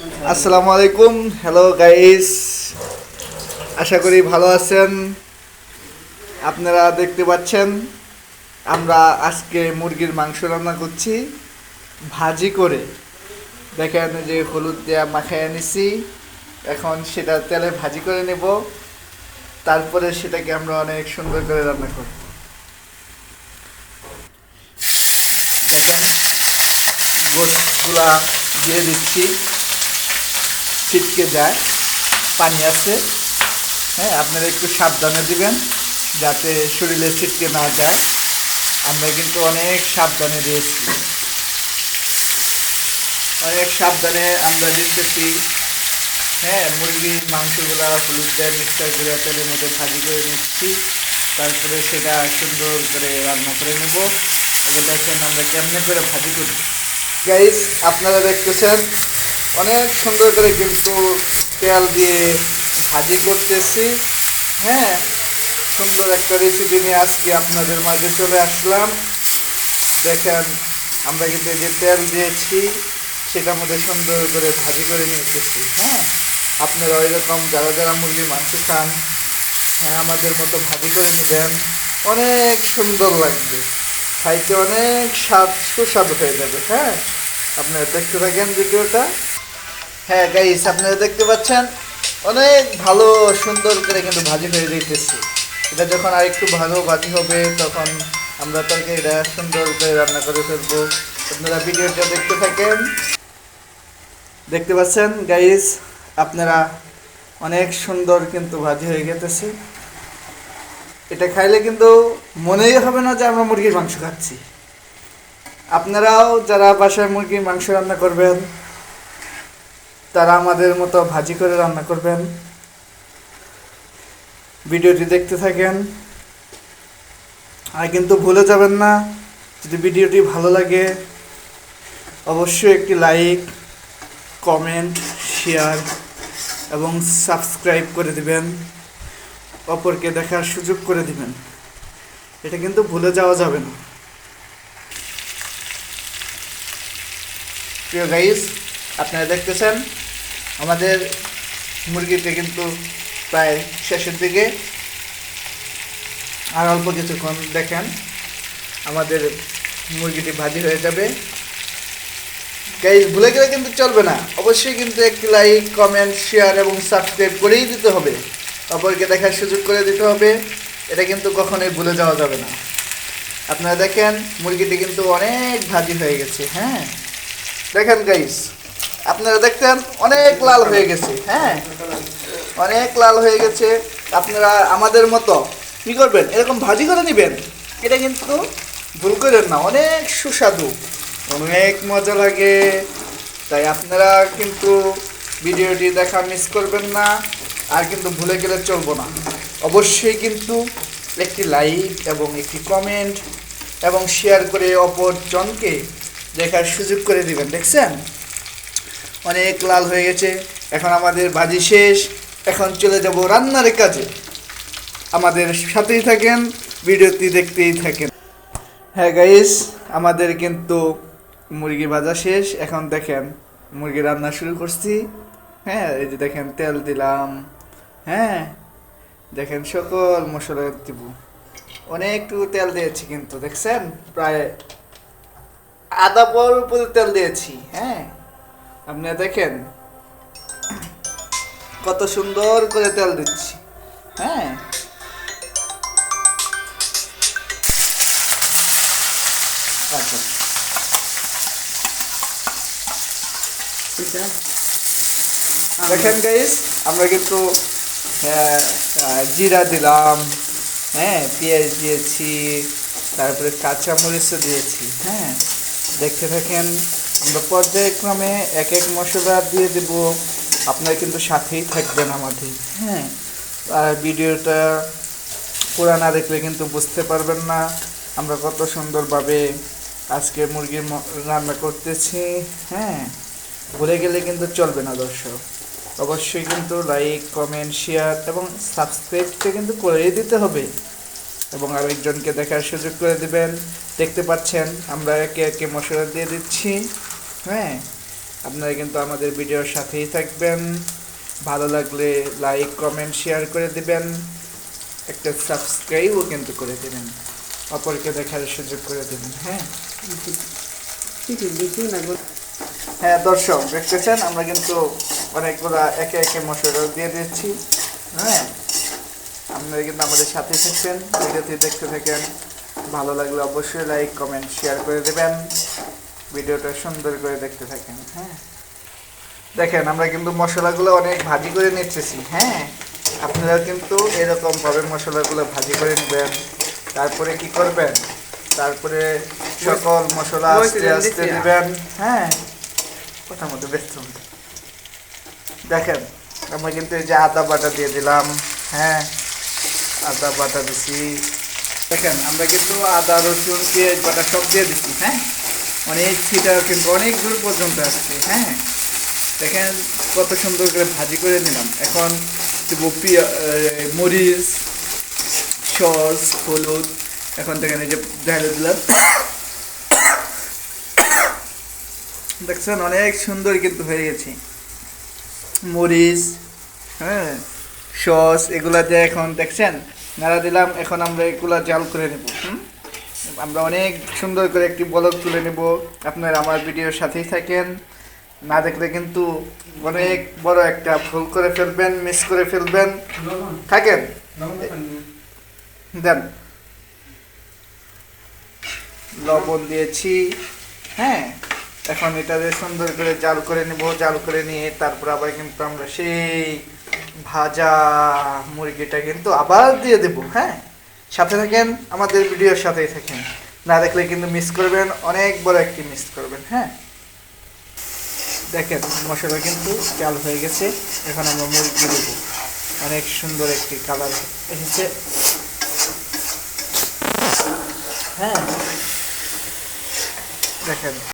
আসসালামু আলাইকুম, hello guys, আশা করি ভালো আছেন। আপনারা দেখতে পাচ্ছেন আমরা আজকে মুরগির মাংস রান্না করছি ভাজি করে। দেখেন যে হলুদ দেওয়া মাখায় নিছি, এখন সেটা তেলে ভাজি করে নেব, তারপরে সেটাকে আমরা অনেক সুন্দর করে রান্না করব। দেখেন গোশগুলা দিয়ে দিচ্ছি, ছিটকে যায়, পানি আছে। হ্যাঁ, আপনারা একটু সাবধানে দিবেন যাতে শরীরে ছিটকে না যায়। আমরা কিন্তু অনেক সাবধানে দিয়েছি, অনেক সাবধানে আমরা দিতেছি। হ্যাঁ, মুরগির মাংসগুলা হলুদ দিয়ে মিক্সার করে তেলের মধ্যে ভাজি করে নিচ্ছি, তারপরে সেটা সুন্দর করে রান্না করে নেব। এবার দেখেন আমরা কেমনে করে ভাজি করি। গাইস, আপনারা দেখতেছেন অনেক সুন্দর করে কিন্তু তেল দিয়ে ভাজি করতেছি। হ্যাঁ, সুন্দর একটা রেসিপি নিয়ে আজকে আপনাদের মাঝে চলে আসলাম। দেখেন আমরা কিন্তু যে তেল দিয়েছি সেটার মধ্যে সুন্দর করে ভাজি করে নিতেছি। হ্যাঁ, আপনারা ওই রকম যারা যারা মুরগির মাংস খান, হ্যাঁ, আমাদের মতো ভাজি করে নেবেন, অনেক সুন্দর লাগবে, খাইতে অনেক সুস্বাদু হয়ে যাবে। হ্যাঁ, আপনারা দেখতে থাকেন ভিডিওটা। হ্যাঁ গাইস, আপনারা দেখতে পাচ্ছেন অনেক ভালো সুন্দর করে কিন্তু ভাজি হয়ে যাইতেছে। এটা যখন আর একটু ভালো ভাজি হবে তখন আমরা তরকারিটা সুন্দর করে রান্না করে ফেলবো। আপনারা ভিডিওটা দেখতে থাকেন। দেখতে পাচ্ছেন গাইস, আপনারা অনেক সুন্দর কিন্তু ভাজি হয়ে গেছে। এটা খাইলে কিন্তু মনেই হবে না যে আমরা মুরগির মাংস খাচ্ছি। আপনারাও যারা বাসায় মুরগির মাংস রান্না করবেন তারা আমাদের মতো ভাজি করে রান্না করবেন। ভিডিওটি দেখতে থাকেন, আর কিন্তু ভুলে যাবেন না, যদি ভিডিওটি ভালো লাগে অবশ্যই একটি লাইক, কমেন্ট, শেয়ার এবং সাবস্ক্রাইব করে দিবেন, অপরকে দেখার সুযোগ করে দিবেন। এটা কিন্তু ভুলে যাওয়া যাবে না। প্রিয় গাইস, আপনারা দেখতেছেন আমাদের মুরগিটা কিন্তু প্রায় শেষের দিকে, আর অল্প কিছুক্ষণ দেখেন আমাদের মুরগিটি ভাজি হয়ে যাবে। গাইস, ভুলে গেলে কিন্তু চলবে না, অবশ্যই কিন্তু একটি লাইক, কমেন্ট, শেয়ার এবং সাবস্ক্রাইব করেই দিতে হবে, অপরকে দেখার সুযোগ করে দিতে হবে। এটা কিন্তু কখনোই ভুলে যাওয়া যাবে না। আপনারা দেখেন মুরগিটি কিন্তু অনেক ভাজি হয়ে গেছে। হ্যাঁ, দেখেন গাইস, আপনারা দেখতেন অনেক লাল হয়ে গেছে। হ্যাঁ, অনেক লাল হয়ে গেছে। আপনারা আমাদের মতো কী করবেন, এরকম ভাজি করে নেবেন। এটা কিন্তু ভুল করেন না, অনেক সুস্বাদু, অনেক মজা লাগে। তাই আপনারা কিন্তু ভিডিওটি দেখা মিস করবেন না, আর কিন্তু ভুলে গেলে চলবো না। অবশ্যই কিন্তু একটি লাইক এবং একটি কমেন্ট এবং শেয়ার করে অপরজনকে দেখার সুযোগ করে দিবেন। দেখছেন অনেক লাল হয়ে গেছে। এখন আমাদের ভাজি শেষ, এখন চলে যাব রান্নার কাজে। আমাদের সাথেই থাকেন, ভিডিওটি দেখতেই থাকেন। হ্যাঁ গাইস, আমাদের কিন্তু মুরগি ভাজা শেষ, এখন দেখেন মুরগি রান্না শুরু করছি। হ্যাঁ, এই যে দেখেন তেল দিলাম। হ্যাঁ, দেখেন সকল মশলা দিব, অনেকটুকু তেল দিয়েছি কিন্তু দেখছেন, প্রায় আধা বড় উপরে তেল দিয়েছি। হ্যাঁ, আপনারা দেখেন কত সুন্দর করে তেল দিচ্ছি। হ্যাঁ, আচ্ছা, দেখেন গাইস, আমরা কিন্তু জিরা দিলাম, হ্যাঁ, পেঁয়াজ দিয়েছি, তারপরে কাঁচামরিচও দিয়েছি। হ্যাঁ, দেখতে থাকেন, আমরা পর্যায়ক্রমে এক এক মশলা দিয়ে দেব, আপনারা কিন্তু সাথেই থাকবেন আমাদের। হ্যাঁ, আর ভিডিওটা পুরা না দেখলে কিন্তু বুঝতে পারবেন না আমরা কত সুন্দরভাবে আজকে মুরগির রান্না করতেছি। হ্যাঁ, ভুলে গেলে কিন্তু চলবে না দর্শক, অবশ্যই কিন্তু লাইক, কমেন্ট, শেয়ার এবং সাবস্ক্রাইবটা কিন্তু করেই দিতে হবে, এবং আরেকজনকে দেখার সুযোগ করে দিবেন। দেখতে পাচ্ছেন আমরা একে একে মশলা দিয়ে দিচ্ছি। হ্যাঁ, আপনারা কিন্তু আমাদের ভিডিওর সাথেই থাকবেন। ভালো লাগলে লাইক কমেন্ট শেয়ার করে দিবেন, একটা সাবস্ক্রাইবও কিন্তু করে দেবেন, অপরকে দেখার সুযোগ করে দেবেন। হ্যাঁ হ্যাঁ দর্শক দেখতেছেন, আমরা কিন্তু অনেকগুলা একে একে মশলা দিয়ে দিচ্ছি। হ্যাঁ আপনারা কিন্তু আমাদের সাথে থাকবেন, ভিডিওটি দেখতে থাকেন। ভালো লাগলে অবশ্যই লাইক কমেন্ট শেয়ার করে দেবেন, ভিডিওটা সুন্দর করে দেখতে থাকেন। হ্যাঁ দেখেন আমরা কিন্তু মশলাগুলো অনেক ভাজি করে নিচ্ছি। হ্যাঁ আপনারা কিন্তু এরকমভাবে মশলাগুলো ভাজি করে নেবেন। তারপরে কি করবেন, তারপরে সকল মশলা আস্তে আস্তে দিবেন। হ্যাঁ কথা মতো ব্যস্ত দেখেন আমরা কিন্তু এই যে আদা বাটা দিয়ে দিলাম। হ্যাঁ আদা বাটা দিছি, দেখেন আমরা কিন্তু আদা রসুন পেঁয়াজ বাটা সব দিয়ে দিচ্ছি। হ্যাঁ অনেক ছিটা কিন্তু অনেক দূর পর্যন্ত আসছে। হ্যাঁ দেখেন কত সুন্দর করে ভাজি করে নিলাম। এখন দেবো মরিচ, সস, হলুদ। এখন দেখেন এই যে ঢেলে দিলাম, দেখছেন অনেক সুন্দর কিন্তু হয়ে গেছে। মরিচ, হ্যাঁ সস এগুলা দিয়ে এখন দেখছেন নাড়া দিলাম। এখন আমরা এগুলা জাল করে নেব। আমরা অনেক সুন্দর করে একটি বলক তুলে নেব। আপনারা আমার ভিডিওর সাথেই থাকেন, না দেখলে কিন্তু অনেক বড় একটা ভুল করে ফেলবেন, মিস করে ফেলবেন। থাকেন দেন, লবণ দিয়েছি। হ্যাঁ এখন এটাতে সুন্দর করে জাল করে নেব। জাল করে নিয়ে তারপর আবার কিন্তু আমরা সেই ভাজা মুরগিটা কিন্তু আবার দিয়ে দেব। হ্যাঁ সাথে থাকেন, আমাদের ভিডিওর সাথেই থাকেন, না দেখলে কিন্তু মিস করবেন, অনেক বড় একটি মিস করবেন। হ্যাঁ দেখেন মশলা কিন্তু জাল হয়ে গেছে। এখন আমরা মুরগি দেব, অনেক সুন্দর একটি কালার এসেছে। হ্যাঁ দেখেন